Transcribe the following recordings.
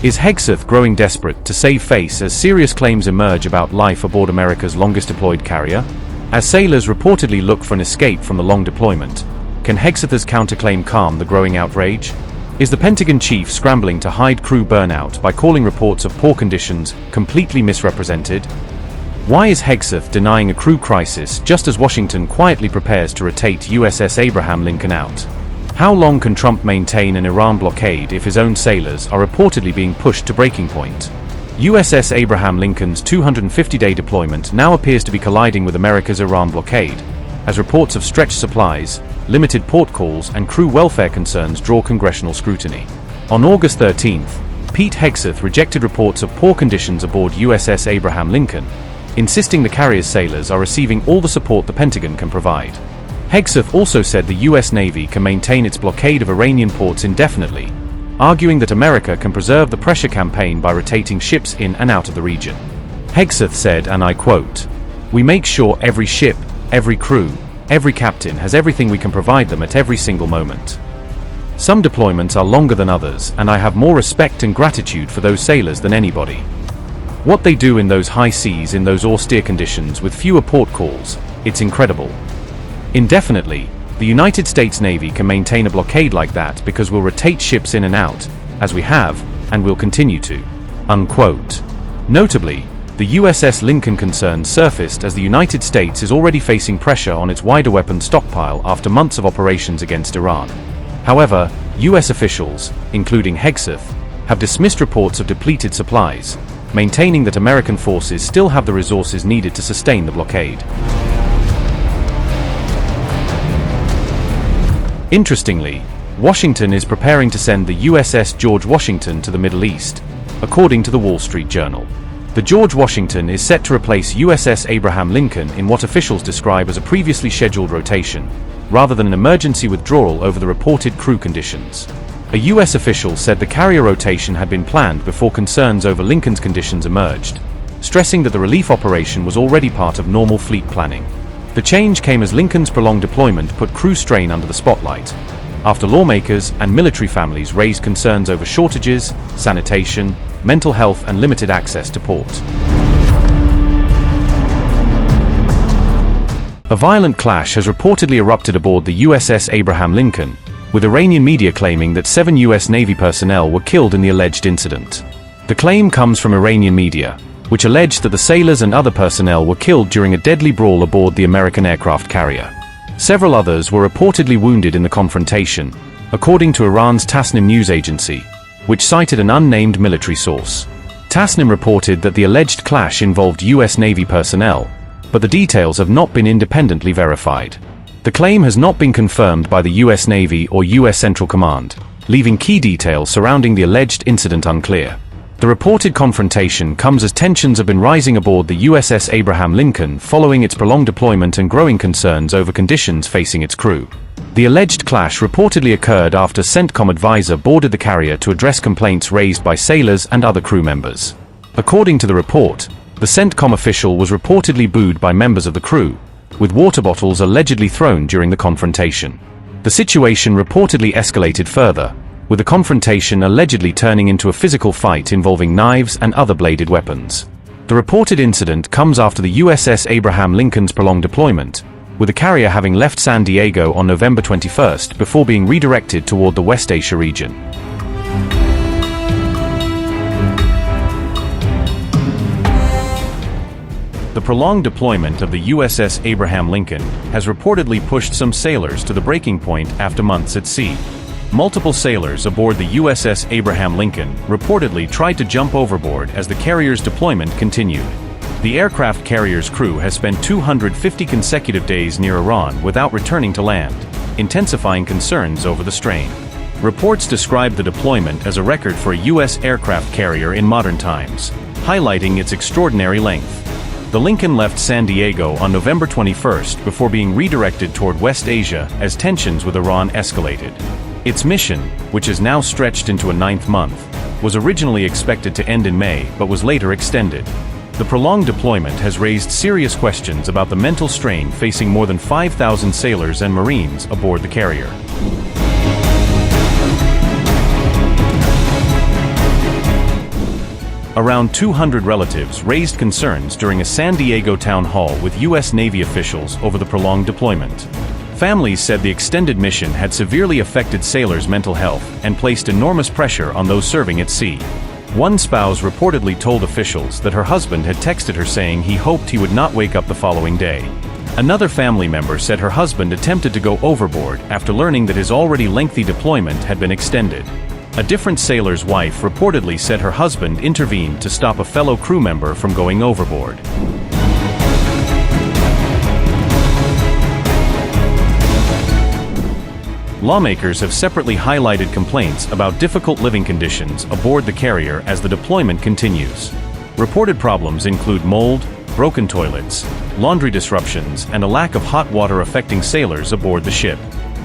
Is Hegseth growing desperate to save face as serious claims emerge about life aboard America's longest deployed carrier? As sailors reportedly look for an escape from the long deployment, can Hegseth's counterclaim calm the growing outrage? Is the Pentagon chief scrambling to hide crew burnout by calling reports of poor conditions completely misrepresented? Why is Hegseth denying a crew crisis just as Washington quietly prepares to rotate USS Abraham Lincoln out? How long can Trump maintain an Iran blockade if his own sailors are reportedly being pushed to breaking point? USS Abraham Lincoln's 250-day deployment now appears to be colliding with America's Iran blockade, as reports of stretched supplies, limited port calls, and crew welfare concerns draw congressional scrutiny. On August 13th, Pete Hegseth rejected reports of poor conditions aboard USS Abraham Lincoln, insisting the carrier's sailors are receiving all the support the Pentagon can provide. Hegseth also said the U.S. Navy can maintain its blockade of Iranian ports indefinitely, arguing that America can preserve the pressure campaign by rotating ships in and out of the region. Hegseth said, and I quote, "We make sure every ship, every crew, every captain has everything we can provide them at every single moment. Some deployments are longer than others, and I have more respect and gratitude for those sailors than anybody. What they do in those high seas in those austere conditions with fewer port calls, it's incredible. Indefinitely, the United States Navy can maintain a blockade like that because we'll rotate ships in and out, as we have, and will continue to." Unquote. Notably, the USS Lincoln concerns surfaced as the United States is already facing pressure on its wider weapons stockpile after months of operations against Iran. However, U.S. officials, including Hegseth, have dismissed reports of depleted supplies, maintaining that American forces still have the resources needed to sustain the blockade. Interestingly, Washington is preparing to send the USS George Washington to the Middle East, according to the Wall Street Journal. The George Washington is set to replace USS Abraham Lincoln in what officials describe as a previously scheduled rotation, rather than an emergency withdrawal over the reported crew conditions. A U.S. official said the carrier rotation had been planned before concerns over Lincoln's conditions emerged, stressing that the relief operation was already part of normal fleet planning. The change came as Lincoln's prolonged deployment put crew strain under the spotlight, after lawmakers and military families raised concerns over shortages, sanitation, mental health, and limited access to port. A violent clash has reportedly erupted aboard the USS Abraham Lincoln, with Iranian media claiming that 7 U.S. Navy personnel were killed in the alleged incident. The claim comes from Iranian media, which alleged that the sailors and other personnel were killed during a deadly brawl aboard the American aircraft carrier. Several others were reportedly wounded in the confrontation, according to Iran's Tasnim news agency, which cited an unnamed military source. Tasnim reported that the alleged clash involved U.S. Navy personnel, but the details have not been independently verified. The claim has not been confirmed by the U.S. Navy or U.S. Central Command, leaving key details surrounding the alleged incident unclear. The reported confrontation comes as tensions have been rising aboard the USS Abraham Lincoln following its prolonged deployment and growing concerns over conditions facing its crew. The alleged clash reportedly occurred after CENTCOM advisor boarded the carrier to address complaints raised by sailors and other crew members. According to the report, the CENTCOM official was reportedly booed by members of the crew, with water bottles allegedly thrown during the confrontation. The situation reportedly escalated further, with the confrontation allegedly turning into a physical fight involving knives and other bladed weapons. The reported incident comes after the USS Abraham Lincoln's prolonged deployment, with the carrier having left San Diego on November 21st before being redirected toward the West Asia region. The prolonged deployment of the USS Abraham Lincoln has reportedly pushed some sailors to the breaking point after months at sea. Multiple sailors aboard the USS Abraham Lincoln reportedly tried to jump overboard as the carrier's deployment continued. The aircraft carrier's crew has spent 250 consecutive days near Iran without returning to land, intensifying concerns over the strain. Reports describe the deployment as a record for a U.S. aircraft carrier in modern times, highlighting its extraordinary length. The Lincoln left San Diego on November 21st before being redirected toward West Asia as tensions with Iran escalated. Its mission, which is now stretched into a 9th month, was originally expected to end in May but was later extended. The prolonged deployment has raised serious questions about the mental strain facing more than 5,000 sailors and Marines aboard the carrier. Around 200 relatives raised concerns during a San Diego town hall with U.S. Navy officials over the prolonged deployment. Families said the extended mission had severely affected sailors' mental health and placed enormous pressure on those serving at sea. One spouse reportedly told officials that her husband had texted her saying he hoped he would not wake up the following day. Another family member said her husband attempted to go overboard after learning that his already lengthy deployment had been extended. A different sailor's wife reportedly said her husband intervened to stop a fellow crew member from going overboard. Lawmakers have separately highlighted complaints about difficult living conditions aboard the carrier as the deployment continues. Reported problems include mold, broken toilets, laundry disruptions, and a lack of hot water affecting sailors aboard the ship.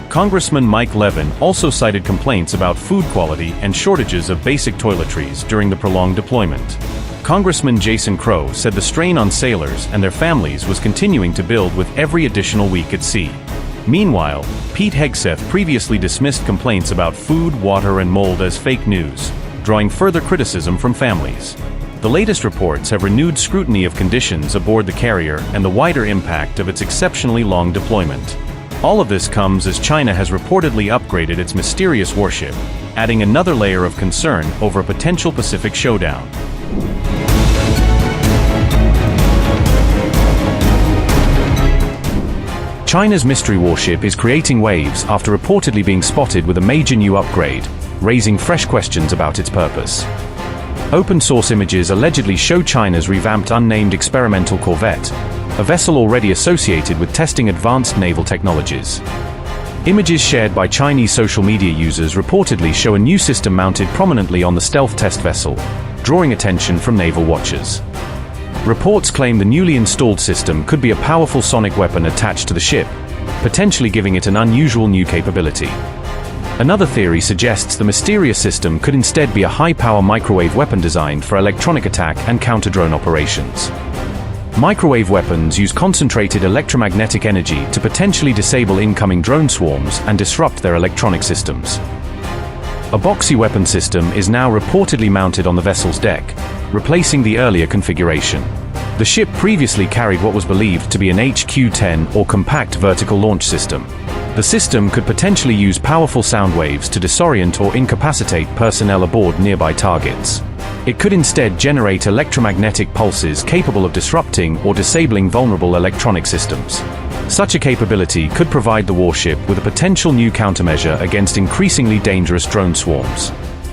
Congressman Mike Levin also cited complaints about food quality and shortages of basic toiletries during the prolonged deployment. Congressman Jason Crow said the strain on sailors and their families was continuing to build with every additional week at sea. Meanwhile, Pete Hegseth previously dismissed complaints about food, water, and mold as fake news, drawing further criticism from families. The latest reports have renewed scrutiny of conditions aboard the carrier and the wider impact of its exceptionally long deployment. All of this comes as China has reportedly upgraded its mysterious warship, adding another layer of concern over a potential Pacific showdown. China's mystery warship is creating waves after reportedly being spotted with a major new upgrade, raising fresh questions about its purpose. Open-source images allegedly show China's revamped unnamed experimental corvette, a vessel already associated with testing advanced naval technologies. Images shared by Chinese social media users reportedly show a new system mounted prominently on the stealth test vessel, drawing attention from naval watchers. Reports claim the newly installed system could be a powerful sonic weapon attached to the ship, potentially giving it an unusual new capability. Another theory suggests the mysterious system could instead be a high-power microwave weapon designed for electronic attack and counter-drone operations. Microwave weapons use concentrated electromagnetic energy to potentially disable incoming drone swarms and disrupt their electronic systems. A boxy weapon system is now reportedly mounted on the vessel's deck, replacing the earlier configuration. The ship previously carried what was believed to be an HQ-10 or compact vertical launch system. The system could potentially use powerful sound waves to disorient or incapacitate personnel aboard nearby targets. It could instead generate electromagnetic pulses capable of disrupting or disabling vulnerable electronic systems. Such a capability could provide the warship with a potential new countermeasure against increasingly dangerous drone swarms.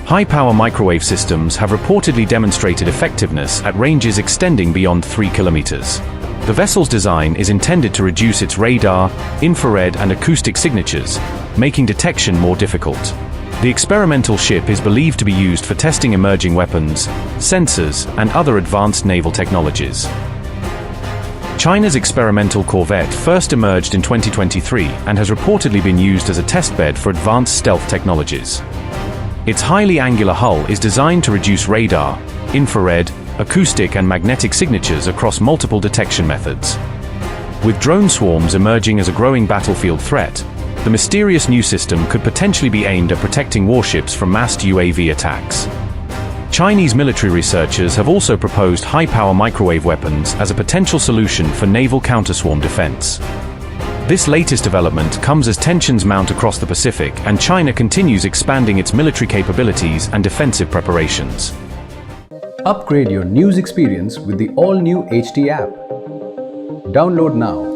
High-power microwave systems have reportedly demonstrated effectiveness at ranges extending beyond 3 kilometers. The vessel's design is intended to reduce its radar, infrared, and acoustic signatures, making detection more difficult. The experimental ship is believed to be used for testing emerging weapons, sensors, and other advanced naval technologies. China's experimental corvette first emerged in 2023 and has reportedly been used as a testbed for advanced stealth technologies. Its highly angular hull is designed to reduce radar, infrared, acoustic, and magnetic signatures across multiple detection methods. With drone swarms emerging as a growing battlefield threat, the mysterious new system could potentially be aimed at protecting warships from massed UAV attacks. Chinese military researchers have also proposed high-power microwave weapons as a potential solution for naval counter-swarm defense. This latest development comes as tensions mount across the Pacific and China continues expanding its military capabilities and defensive preparations. Upgrade your news experience with the all-new HT app. Download now.